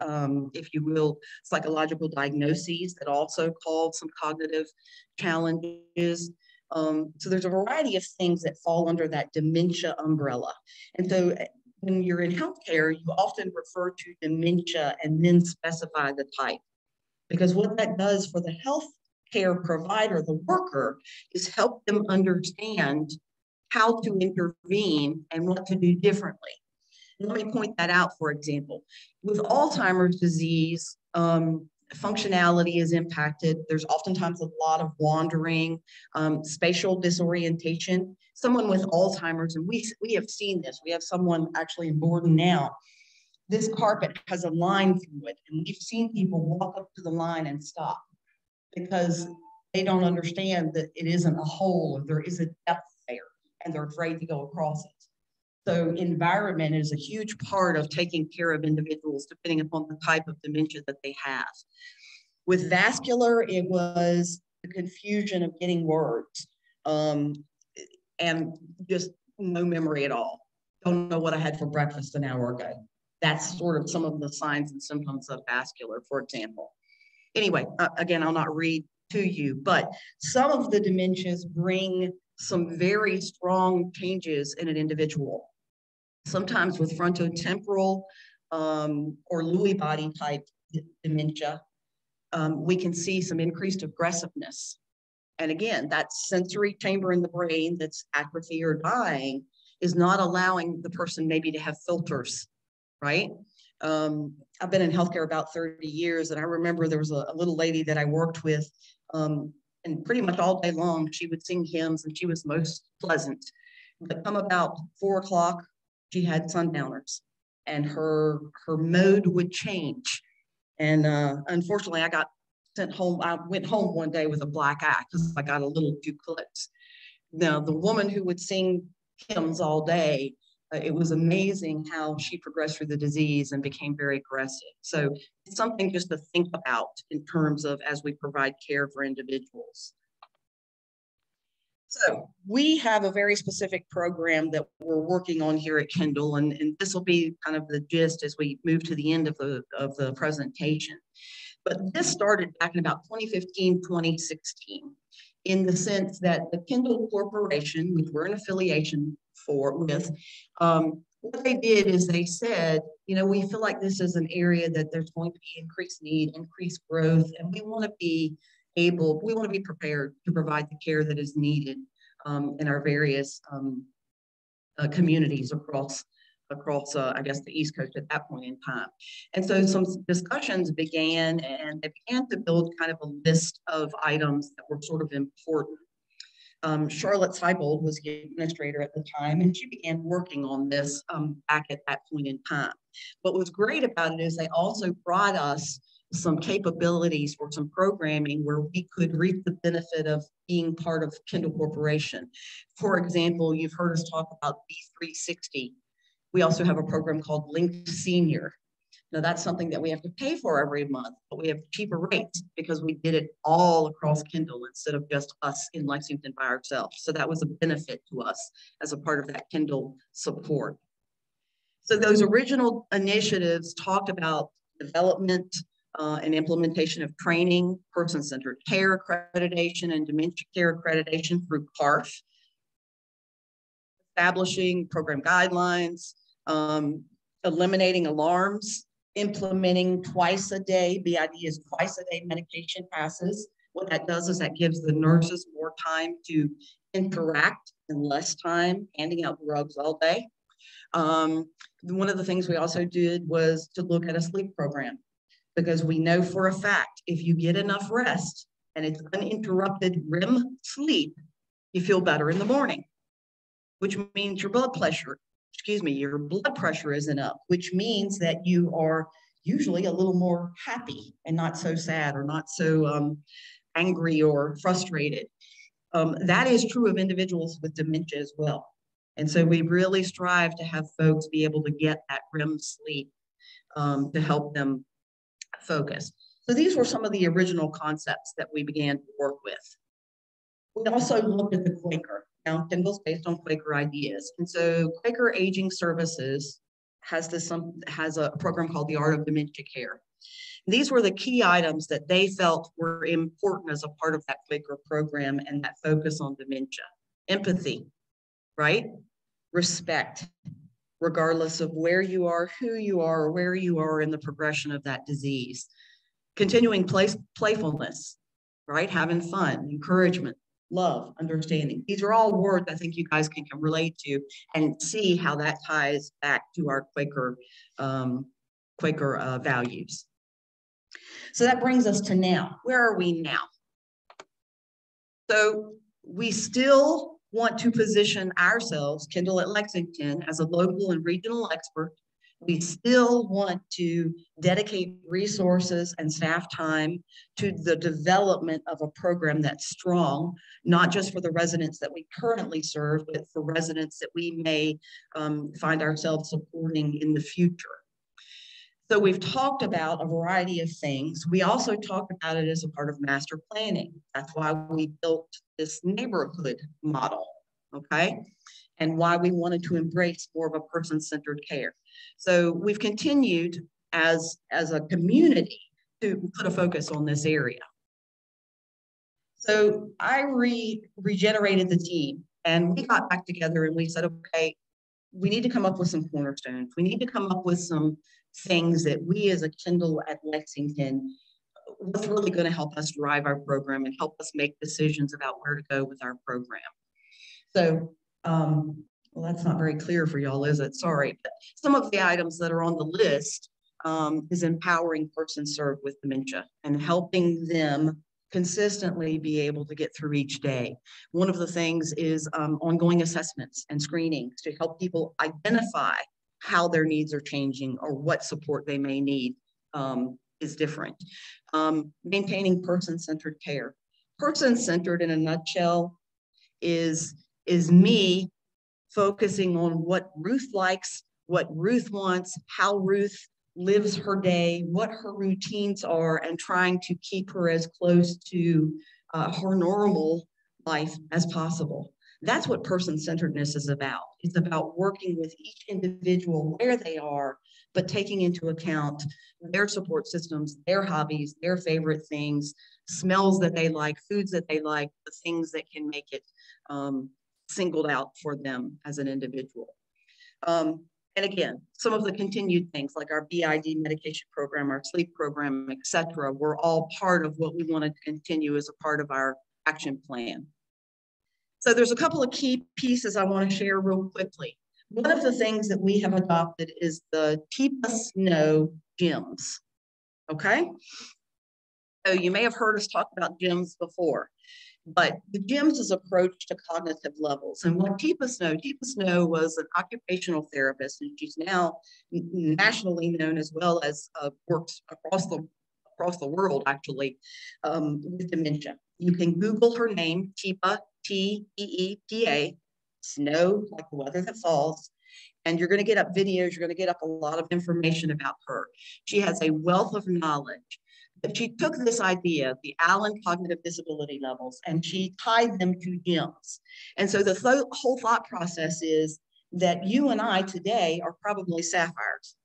S9: if you will, psychological diagnoses that also cause some cognitive challenges. So there's a variety of things that fall under that dementia umbrella. And so when you're in healthcare, you often refer to dementia and then specify the type. Because what that does for the healthcare provider, the worker, is help them understand how to intervene and what to do differently. Let me point that out, for example. With Alzheimer's disease, functionality is impacted. There's oftentimes a lot of wandering, spatial disorientation. Someone with Alzheimer's, and we have seen this. We have someone actually in Borden now. This carpet has a line through it, and we've seen people walk up to the line and stop because they don't understand that it isn't a hole or there is a depth there, and they're afraid to go across it. So environment is a huge part of taking care of individuals depending upon the type of dementia that they have. With vascular, it was the confusion of getting words and just no memory at all. Don't know what I had for breakfast an hour ago. That's sort of some of the signs and symptoms of vascular, for example. Anyway, again, I'll not read to you, but some of the dementias bring some very strong changes in an individual. Sometimes with frontotemporal or Lewy body type dementia, we can see some increased aggressiveness. And again, that sensory chamber in the brain that's atrophy or dying is not allowing the person maybe to have filters, right? I've been in healthcare about 30 years, and I remember there was a little lady that I worked with And pretty much all day long, she would sing hymns and she was most pleasant. But come about 4 o'clock, she had sundowners and her mode would change. And unfortunately, I got sent home. I went home one day with a black eye because I got a little too close. Now, the woman who would sing hymns all day, it was amazing how she progressed through the disease and became very aggressive. So it's something just to think about in terms of as we provide care for individuals. So we have a very specific program that we're working on here at Kendall, and this will be kind of the gist as we move to the end of the presentation. But this started back in about 2015, 2016, in the sense that the Kendall Corporation, which we're an affiliation with, what they did is they said, you know, we feel like this is an area that there's going to be increased need, increased growth, and we want to be prepared to provide the care that is needed in our various communities across, I guess, the East Coast at that point in time. And so some discussions began, and they began to build kind of a list of items that were sort of important. Charlotte Seibold was the administrator at the time, and she began working on this back at that point in time. What was great about it is they also brought us some capabilities for some programming where we could reap the benefit of being part of Kendall Corporation. For example, you've heard us talk about B360. We also have a program called Linked Senior. Now that's something that we have to pay for every month, but we have cheaper rates because we did it all across Kendall instead of just us in Lexington by ourselves. So that was a benefit to us as a part of that Kendall support. So those original initiatives talked about development and implementation of training, person-centered care accreditation, and dementia care accreditation through CARF, establishing program guidelines, eliminating alarms, implementing twice a day, BID is twice a day medication passes. What that does is that gives the nurses more time to interact and less time handing out drugs all day. One of the things we also did was to look at a sleep program, because we know for a fact, if you get enough rest and it's uninterrupted REM sleep, you feel better in the morning, which means your blood pressure isn't up, which means that you are usually a little more happy and not so sad or not so angry or frustrated. That is true of individuals with dementia as well. And so we really strive to have folks be able to get that REM sleep to help them focus. So these were some of the original concepts that we began to work with. We also looked at the Quaker. Now, Kendall's based on Quaker ideas. And so Quaker Aging Services has a program called the Art of Dementia Care. These were the key items that they felt were important as a part of that Quaker program and that focus on dementia. Empathy, right? Respect, regardless of where you are, who you are, or where you are in the progression of that disease. Continuing playfulness, right? Having fun, encouragement, love, understanding. These are all words I think you guys can relate to and see how that ties back to our Quaker values. So that brings us to now. Where are we now? So we still want to position ourselves, Kendall at Lexington, as a local and regional expert. We still want to dedicate resources and staff time to the development of a program that's strong, not just for the residents that we currently serve, but for residents that we may find ourselves supporting in the future. So we've talked about a variety of things. We also talked about it as a part of master planning. That's why we built this neighborhood model, okay? And why we wanted to embrace more of a person-centered care. So we've continued as a community to put a focus on this area. So I regenerated the team, and we got back together and we said, okay, we need to come up with some cornerstones. We need to come up with some things that we as a Kendall at Lexington, what's really going to help us drive our program and help us make decisions about where to go with our program. So, well, that's not very clear for y'all, is it? Sorry. But some of the items that are on the list is empowering persons served with dementia and helping them consistently be able to get through each day. One of the things is ongoing assessments and screenings to help people identify how their needs are changing or what support they may need is different. Maintaining person-centered care. Person-centered in a nutshell is me focusing on what Ruth likes, what Ruth wants, how Ruth lives her day, what her routines are, and trying to keep her as close to her normal life as possible. That's what person-centeredness is about. It's about working with each individual where they are, but taking into account their support systems, their hobbies, their favorite things, smells that they like, foods that they like, the things that can make it singled out for them as an individual. And again, some of the continued things like our BID medication program, our sleep program, et cetera, were all part of what we wanted to continue as a part of our action plan. So there's a couple of key pieces I want to share real quickly. One of the things that we have adopted is the Keep Us Know gyms, okay? So you may have heard us talk about gyms before, but the gyms' approach to cognitive levels. And what Keep Us Know was an occupational therapist, and she's now nationally known as well as works across the world, actually, with dementia. You can Google her name, Teepa, T-E-E-P-A, snow, like the weather that falls, and you're going to get up videos, you're going to get up a lot of information about her. She has a wealth of knowledge. But she took this idea, the Allen cognitive disability levels, and she tied them to gyms. And so the whole thought process is that you and I today are probably sapphires.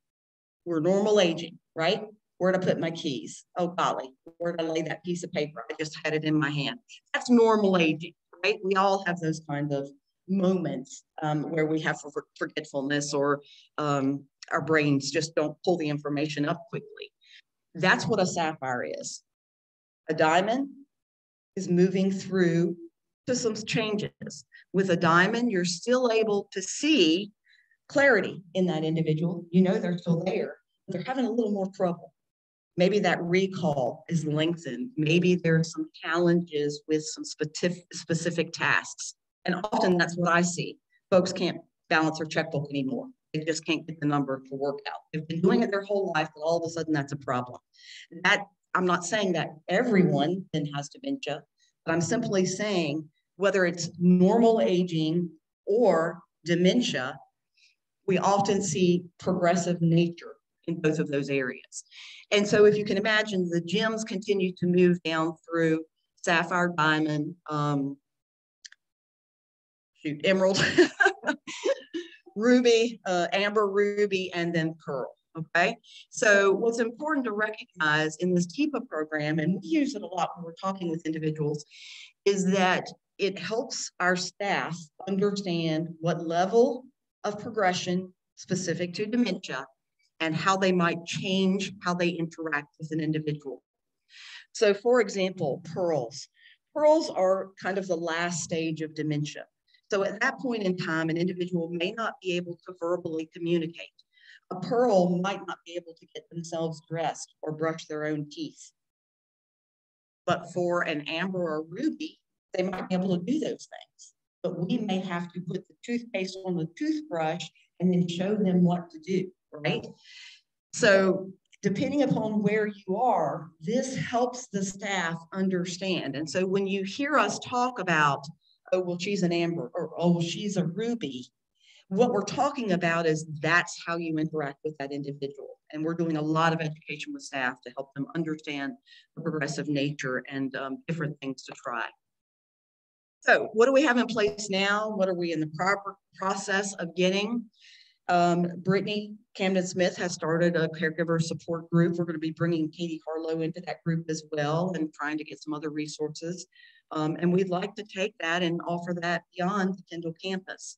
S9: We're normal aging, right? Where'd I put my keys? Oh, golly, where'd I lay that piece of paper? I just had it in my hand. That's normal aging, right? We all have those kind of moments where we have forgetfulness or our brains just don't pull the information up quickly. That's what a sapphire is. A diamond is moving through to some changes. With a diamond, you're still able to see clarity in that individual. You know they're still there. They're having a little more trouble. Maybe that recall is lengthened. Maybe there's some challenges with some specific tasks. And often that's what I see. Folks can't balance their checkbook anymore. They just can't get the number to work out. They've been doing it their whole life, but all of a sudden that's a problem. I'm not saying that everyone then has dementia, but I'm simply saying whether it's normal aging or dementia, we often see progressive nature in both of those areas. And so if you can imagine, the gyms continue to move down through sapphire, diamond, emerald, ruby, amber, ruby, and then pearl, okay? So what's important to recognize in this TIPA program, and we use it a lot when we're talking with individuals, is that it helps our staff understand what level of progression specific to dementia and how they might change how they interact with an individual. So for example, pearls. Pearls are kind of the last stage of dementia. So at that point in time, an individual may not be able to verbally communicate. A pearl might not be able to get themselves dressed or brush their own teeth. But for an amber or ruby, they might be able to do those things. But we may have to put the toothpaste on the toothbrush and then show them what to do, right? So depending upon where you are, this helps the staff understand. And so when you hear us talk about, oh, well, she's an amber, or oh, well, she's a ruby, what we're talking about is that's how you interact with that individual. And we're doing a lot of education with staff to help them understand the progressive nature and different things to try. So what do we have in place now? What are we in the proper process of getting? Brittany Camden-Smith has started a caregiver support group. We're going to be bringing Katie Harlow into that group as well and trying to get some other resources. And we'd like to take that and offer that beyond the Kendall campus.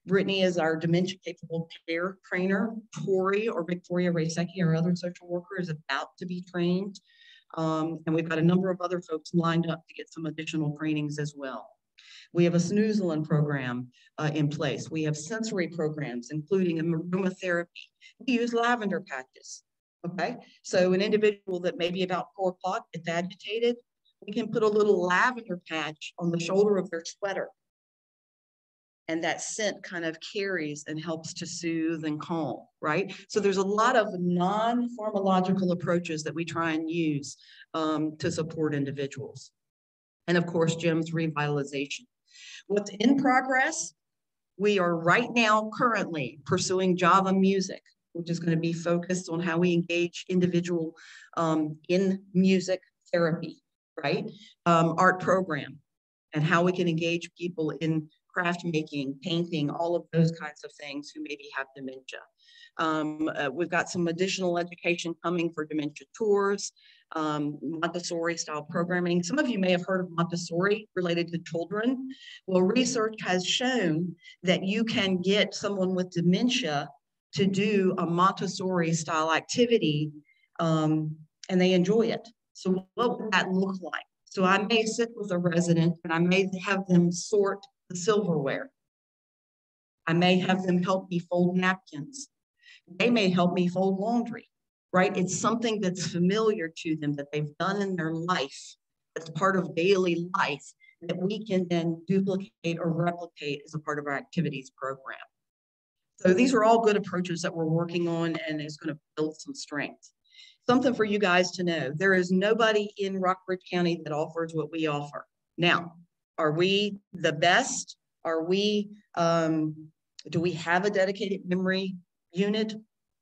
S9: Brittany is our dementia capable care trainer. Tori or Victoria Raysecki, our other social worker, is about to be trained. And we've got a number of other folks lined up to get some additional trainings as well. We have a snoozling program in place. We have sensory programs, including aromatherapy. We use lavender patches. Okay, so an individual that may be about 4 o'clock gets agitated, we can put a little lavender patch on the shoulder of their sweater. And that scent kind of carries and helps to soothe and calm, right? So there's a lot of non-pharmacological approaches that we try and use to support individuals. And of course, Jim's revitalization. What's in progress? We are right now currently pursuing Java music, which is going to be focused on how we engage individual in music therapy, right? Art program, and how we can engage people in craft making, painting, all of those kinds of things who maybe have dementia. We've got some additional education coming for dementia tours, Montessori style programming. Some of you may have heard of Montessori related to children. Well, research has shown that you can get someone with dementia to do a Montessori style activity and they enjoy it. So what would that look like? So I may sit with a resident and I may have them sort the silverware. I may have them help me fold napkins. They may help me fold laundry, right? It's something that's familiar to them that they've done in their life, that's part of daily life, that we can then duplicate or replicate as a part of our activities program. So these are all good approaches that we're working on and is going to build some strength. Something for you guys to know, there is nobody in Rockbridge County that offers what we offer. Now, are we the best? Are we, do we have a dedicated memory unit?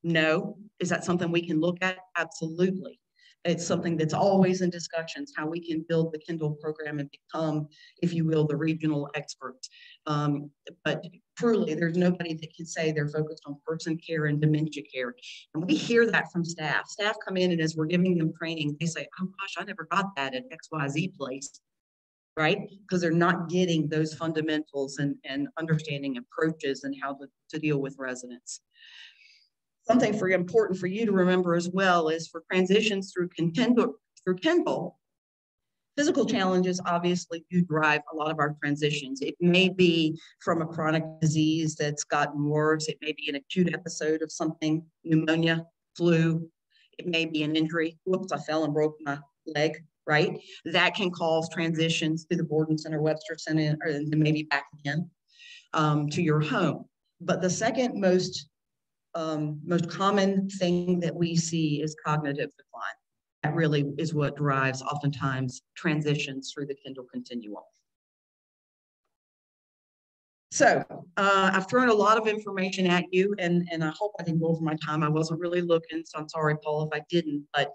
S9: No. Is that something we can look at? Absolutely. It's something that's always in discussions, how we can build the Kindle program and become, if you will, the regional experts. But truly, there's nobody that can say they're focused on person care and dementia care. And we hear that from staff. Staff come in and as we're giving them training, they say, oh gosh, I never got that at XYZ place, right? Because they're not getting those fundamentals and understanding approaches and how to deal with residents. Something important for you to remember as well is for transitions through Kindle, physical challenges obviously do drive a lot of our transitions. It may be from a chronic disease that's gotten worse. It may be an acute episode of something, pneumonia, flu. It may be an injury. Whoops, I fell and broke my leg, right? That can cause transitions to the Borden Center, Webster Center, or then maybe back again to your home. But the second most common thing that we see is cognitive decline. That really is what drives oftentimes transitions through the Kindle continuum. So I've thrown a lot of information at you and I hope I didn't go over my time. I wasn't really looking, so I'm sorry, Paul, if I didn't, but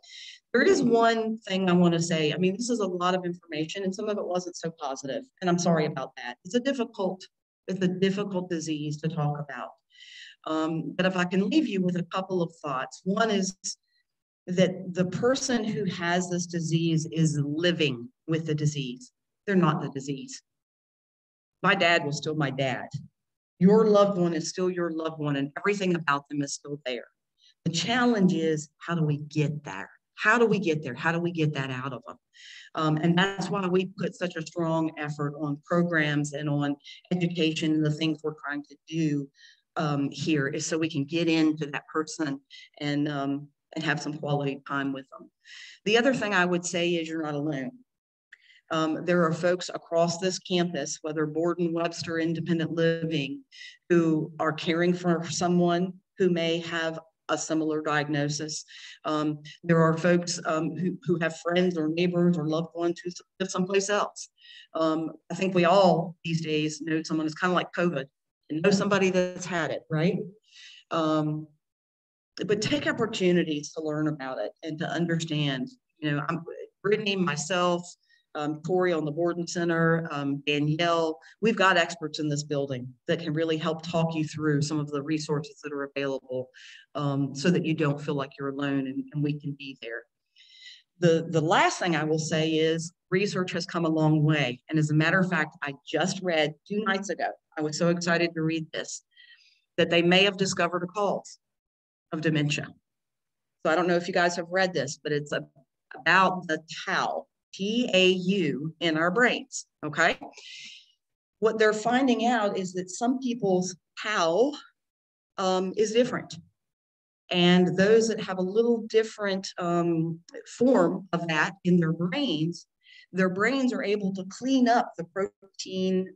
S9: there is one thing I want to say. I mean, this is a lot of information and some of it wasn't so positive, and I'm sorry about that. It's a difficult disease to talk about. But if I can leave you with a couple of thoughts. One is that the person who has this disease is living with the disease. They're not the disease. My dad was still my dad. Your loved one is still your loved one, and everything about them is still there. The challenge is, how do we get there? How do we get there? How do we get that out of them? And that's why we put such a strong effort on programs and on education and the things we're trying to do here, is so we can get into that person and have some quality time with them. The other thing I would say is you're not alone. There are folks across this campus, whether Borden, Webster, independent living, who are caring for someone who may have a similar diagnosis. There are folks who have friends or neighbors or loved ones who live someplace else. I think we all these days know someone who's kind of like COVID and know somebody that's had it, right? But take opportunities to learn about it and to understand. You know, Brittany, myself, Tori on the Borden Center, Danielle, we've got experts in this building that can really help talk you through some of the resources that are available so that you don't feel like you're alone and we can be there. The last thing I will say is research has come a long way. And as a matter of fact, I just read 2 nights ago, I was so excited to read this, that they may have discovered a cause of dementia. So I don't know if you guys have read this, but it's about the tau. T-A-U in our brains, okay? What they're finding out is that some people's tau is different. And those that have a little different form of that in their brains are able to clean up the protein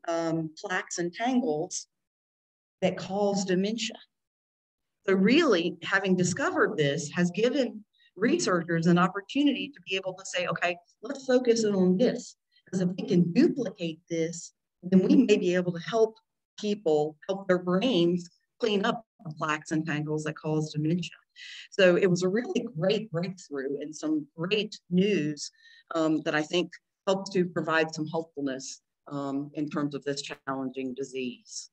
S9: plaques and tangles that cause dementia. So really, having discovered this has given researchers an opportunity to be able to say, okay, let's focus in on this. Because if we can duplicate this, then we may be able to help people, help their brains clean up the plaques and tangles that cause dementia. So it was a really great breakthrough and some great news that I think helped to provide some hopefulness in terms of this challenging disease.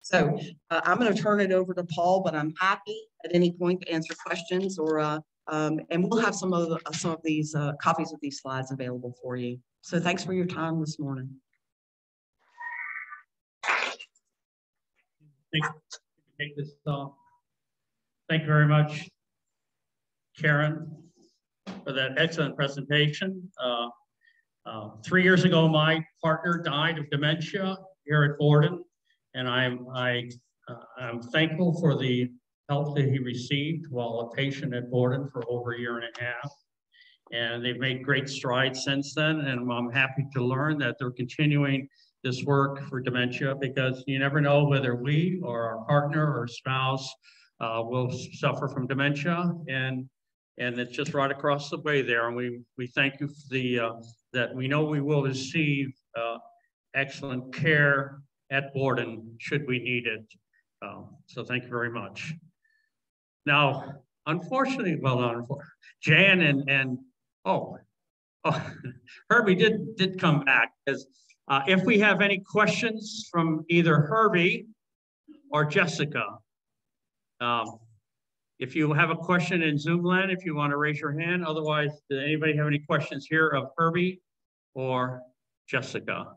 S9: So I'm going to turn it over to Paul, but I'm happy at any point to answer questions or and we'll have some of these copies of these slides available for you. So thanks for your time this morning.
S4: Take this off. Thank you very much, Karen, for that excellent presentation. 3 years ago, my partner died of dementia here at Borden, and I'm thankful for the help that he received while a patient at Borden for over a year and a half. And they've made great strides since then, and I'm happy to learn that they're continuing this work for dementia, because you never know whether we or our partner or spouse will suffer from dementia, and it's just right across the way there. And we thank you for that we know we will receive excellent care at Borden should we need it. So thank you very much. Now, unfortunately, Jan and Herbie did come back, because if we have any questions from either Herbie or Jessica, if you have a question in Zoom land, if you want to raise your hand. Otherwise, does anybody have any questions here of Herbie or Jessica?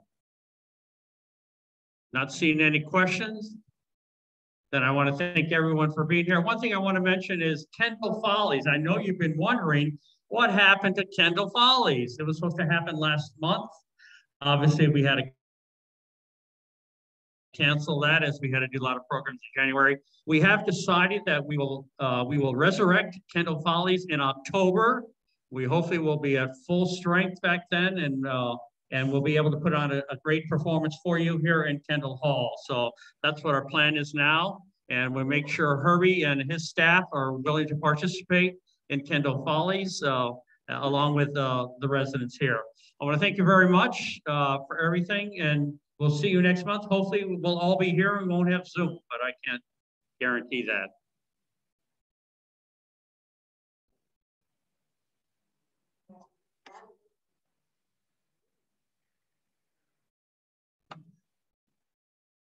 S4: Not seeing any questions? Then I want to thank everyone for being here. One thing I want to mention is Kendall Follies. I know you've been wondering what happened to Kendall Follies. It was supposed to happen last month. Obviously, we had to cancel that as we had to do a lot of programs in January. We have decided that we will resurrect Kendall Follies in October. We hopefully will be at full strength back then, and we'll be able to put on a great performance for you here in Kendall Hall. So that's what our plan is now. And we'll make sure Herbie and his staff are willing to participate in Kendall Follies, along with the residents here. I want to thank you very much for everything, and we'll see you next month. Hopefully we'll all be here and we won't have Zoom, but I can't guarantee that.